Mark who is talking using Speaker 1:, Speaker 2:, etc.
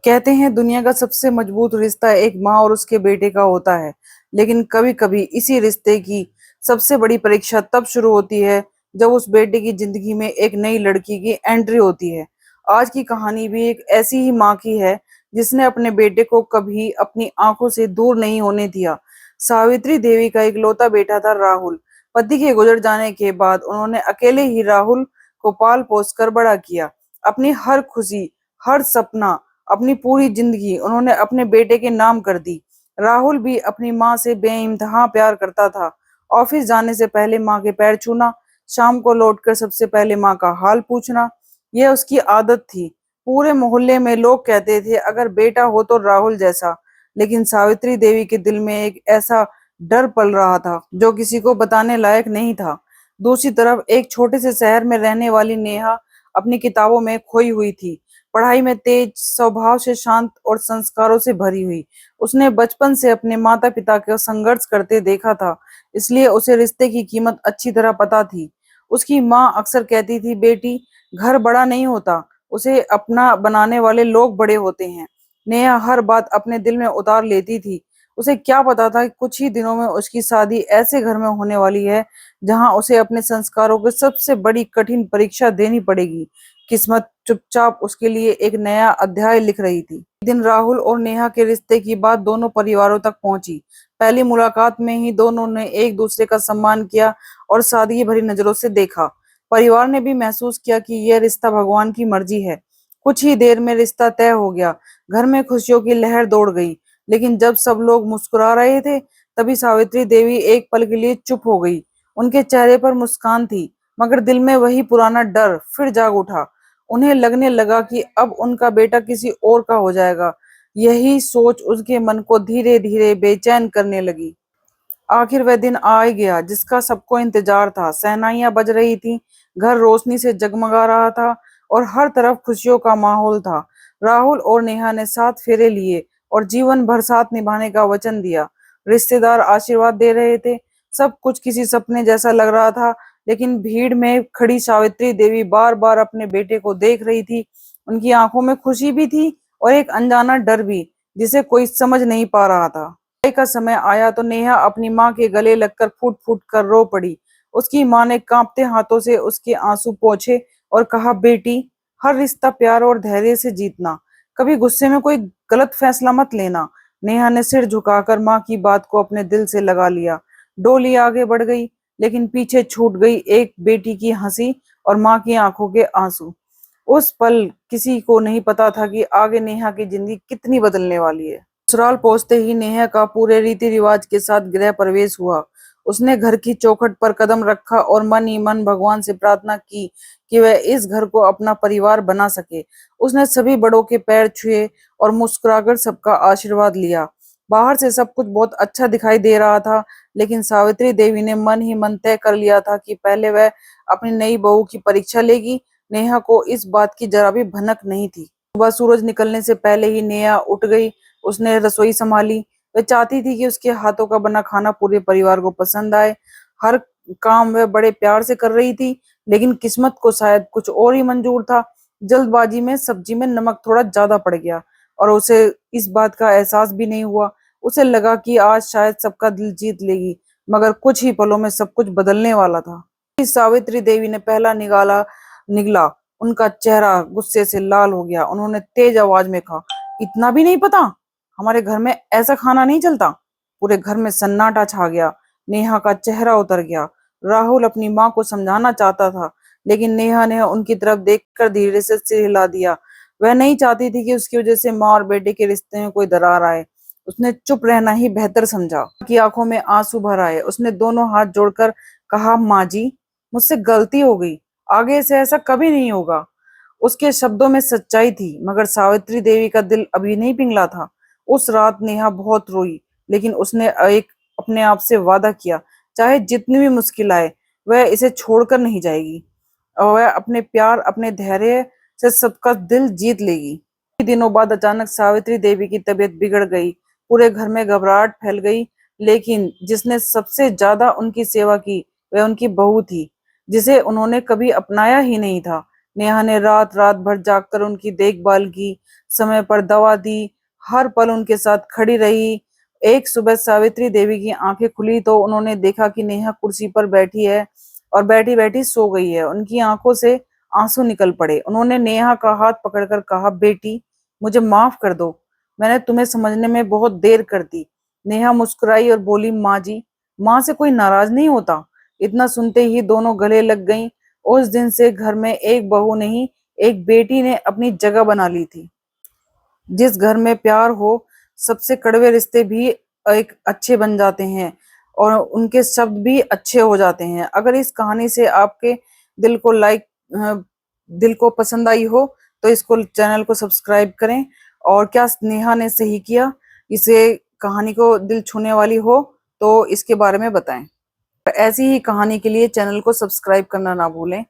Speaker 1: कहते हैं दुनिया का सबसे मजबूत रिश्ता एक माँ और उसके बेटे का होता है। लेकिन कभी कभी इसी रिश्ते की सबसे बड़ी परीक्षा तब शुरू होती है जब उस बेटे की जिंदगी में एक नई लड़की की एंट्री होती है। आज की कहानी भी एक ऐसी ही माँ की है जिसने अपने बेटे को कभी अपनी आंखों से दूर नहीं होने दिया। सावित्री देवी का इकलौता बेटा था राहुल। पति के गुजर जाने के बाद उन्होंने अकेले ही राहुल को पाल पोस कर बड़ा किया। अपनी हर खुशी, हर सपना, अपनी पूरी जिंदगी उन्होंने अपने बेटे के नाम कर दी। राहुल भी अपनी माँ से बेइंतहा प्यार करता था। ऑफिस जाने से पहले माँ के पैर छूना, शाम को लौटकर सबसे पहले माँ का हाल पूछना, यह उसकी आदत थी। पूरे मोहल्ले में लोग कहते थे अगर बेटा हो तो राहुल जैसा। लेकिन सावित्री देवी के दिल में एक ऐसा डर पल रहा था जो किसी को बताने लायक नहीं था। दूसरी तरफ एक छोटे से शहर में रहने वाली नेहा अपनी किताबों में खोई हुई थी। पढ़ाई में तेज, स्वभाव से शांत और संस्कारों से भरी हुई। उसने बचपन से अपने माता पिता को संघर्ष करते देखा था, इसलिए उसे रिश्ते की कीमत अच्छी तरह पता थी। उसकी माँ अक्सर कहती थी, बेटी, घर बड़ा नहीं होता, उसे अपना बनाने वाले लोग बड़े होते हैं। नेहा हर बात अपने दिल में उतार लेती थी। उसे क्या पता था कि कुछ ही दिनों में उसकी शादी ऐसे घर में होने वाली है जहां उसे अपने संस्कारों की सबसे बड़ी कठिन परीक्षा देनी पड़ेगी। किस्मत चुपचाप उसके लिए एक नया अध्याय लिख रही थी। एक दिन राहुल और नेहा के रिश्ते की बात दोनों परिवारों तक पहुंची। पहली मुलाकात में ही दोनों ने एक दूसरे का सम्मान किया और सादगी भरी नजरों से देखा। परिवार ने भी महसूस किया कि यह रिश्ता भगवान की मर्जी है। कुछ ही देर में रिश्ता तय हो गया। घर में खुशियों की लहर दौड़ गई। लेकिन जब सब लोग मुस्कुरा रहे थे, तभी सावित्री देवी एक पल के लिए चुप हो गई। उनके चेहरे पर मुस्कान थी, मगर दिल में वही पुराना डर फिर जाग उठा। उन्हें लगने लगा कि अब उनका बेटा किसी और का हो जाएगा। यही सोच उसके मन को धीरे धीरे बेचैन करने लगी। आखिर वह दिन आ ही गया जिसका सबको इंतजार था। शहनाइयां बज रही थी, घर रोशनी से जगमगा रहा था और हर तरफ खुशियों का माहौल था। राहुल और नेहा ने 7 फेरे लिए और जीवन भर साथ निभाने का वचन दिया। रिश्तेदार आशीर्वाद दे रहे थे। सब कुछ किसी सपने जैसा लग रहा था। लेकिन भीड़ में खड़ी सावित्री देवी बार बार अपने बेटे को देख रही थी। उनकी आंखों में खुशी भी थी और एक अनजाना डर भी, जिसे कोई समझ नहीं पा रहा था। का समय आया तो नेहा अपनी माँ के गले लगकर फूट फूट कर रो पड़ी। उसकी माँ ने कांपते हाथों से उसके आंसू पोंछे और कहा, बेटी, हर रिश्ता प्यार और धैर्य से जीतना, कभी गुस्से में कोई गलत फैसला मत लेना। नेहा ने सिर झुकाकर माँ की बात को अपने दिल से लगा लिया। डोली आगे बढ़ गई, लेकिन पीछे छूट गई एक बेटी की हंसी और माँ की आंखों के आंसू। उस पल किसी को नहीं पता था कि आगे नेहा की जिंदगी कितनी बदलने वाली है। ससुराल पहुंचते ही नेहा का पूरे रीति रिवाज के साथ गृह प्रवेश हुआ। उसने घर की चौखट पर कदम रखा और मन ही मन भगवान से प्रार्थना की कि वह इस घर को अपना परिवार बना सके। उसने सभी बड़ों के पैर छुए और मुस्कुराकर सबका आशीर्वाद लिया। बाहर से सब कुछ बहुत अच्छा दिखाई दे रहा था, लेकिन सावित्री देवी ने मन ही मन तय कर लिया था कि पहले वह अपनी नई बहू की परीक्षा लेगी। नेहा को इस बात की जरा भी भनक नहीं थी। सुबह सूरज निकलने से पहले ही नेहा उठ गई। उसने रसोई संभाली। वह चाहती थी कि उसके हाथों का बना खाना पूरे परिवार को पसंद आए। हर काम वह बड़े प्यार से कर रही थी, लेकिन किस्मत को शायद कुछ और ही मंजूर था। जल्दबाजी में सब्जी में नमक थोड़ा ज्यादा पड़ गया और उसे इस बात का एहसास भी नहीं हुआ। उसे लगा कि आज शायद सबका दिल जीत लेगी, मगर कुछ ही पलों में सब कुछ बदलने वाला था। सावित्री देवी ने पहला निगला, उनका चेहरा गुस्से से लाल हो गया। उन्होंने तेज आवाज में कहा, इतना भी नहीं पता, हमारे घर में ऐसा खाना नहीं चलता। पूरे घर में सन्नाटा छा गया। नेहा का चेहरा उतर गया। राहुल अपनी माँ को समझाना चाहता था, लेकिन नेहा ने उनकी तरफ देखकर धीरे से सिर हिला दिया। वह नहीं चाहती थी कि उसकी वजह से माँ और बेटे के रिश्ते में कोई दरार आए। उसने चुप रहना ही बेहतर समझा। की आंखों में आंसू भर आए। उसने दोनों हाथ जोड़कर कहा, माँ जी, मुझसे गलती हो गई, आगे से ऐसा कभी नहीं होगा। उसके शब्दों में सच्चाई थी, मगर सावित्री देवी का दिल अभी नहीं पिघला था। उस रात नेहा बहुत रोई, लेकिन उसने एक अपने आप से वादा किया, चाहे जितनी भी मुश्किल आए, वह इसे छोड़कर नहीं जाएगी और वह अपने प्यार, अपने धैर्य से सबका दिल जीत लेगी। कुछ दिनों बाद अचानक सावित्री देवी की तबीयत बिगड़ गई। पूरे घर में घबराहट फैल गई। लेकिन जिसने सबसे ज्यादा उनकी सेवा की, वह उनकी बहू थी, जिसे उन्होंने कभी अपनाया ही नहीं था। नेहा ने रात रात भर जागकर उनकी देखभाल की, समय पर दवा दी, हर पल उनके साथ खड़ी रही। एक सुबह सावित्री देवी की आंखें खुली तो उन्होंने देखा कि नेहा कुर्सी पर बैठी है और बैठी बैठी सो गई है। उनकी आंखों से आंसू निकल पड़े। उन्होंने नेहा का हाथ पकड़कर कहा, बेटी मुझे माफ कर दो, मैंने तुम्हें समझने में बहुत देर कर दी। नेहा मुस्कुराई और बोली, माँ जी, माँ से कोई नाराज नहीं होता। इतना सुनते ही दोनों गले लग गईं। उस दिन से घर में एक बहू नहीं, एक बेटी ने अपनी जगह बना ली थी। जिस घर में प्यार हो, सबसे कड़वे रिश्ते भी एक अच्छे बन जाते हैं और उनके शब्द भी अच्छे हो जाते हैं। अगर इस कहानी से आपके दिल को लाइक दिल को पसंद आई हो तो इसको चैनल को सब्सक्राइब करें। और क्या नेहा ने सही किया, इसे कहानी को दिल छूने वाली हो तो इसके बारे में बताएं। ऐसी ही कहानी के लिए चैनल को सब्सक्राइब करना ना भूलें।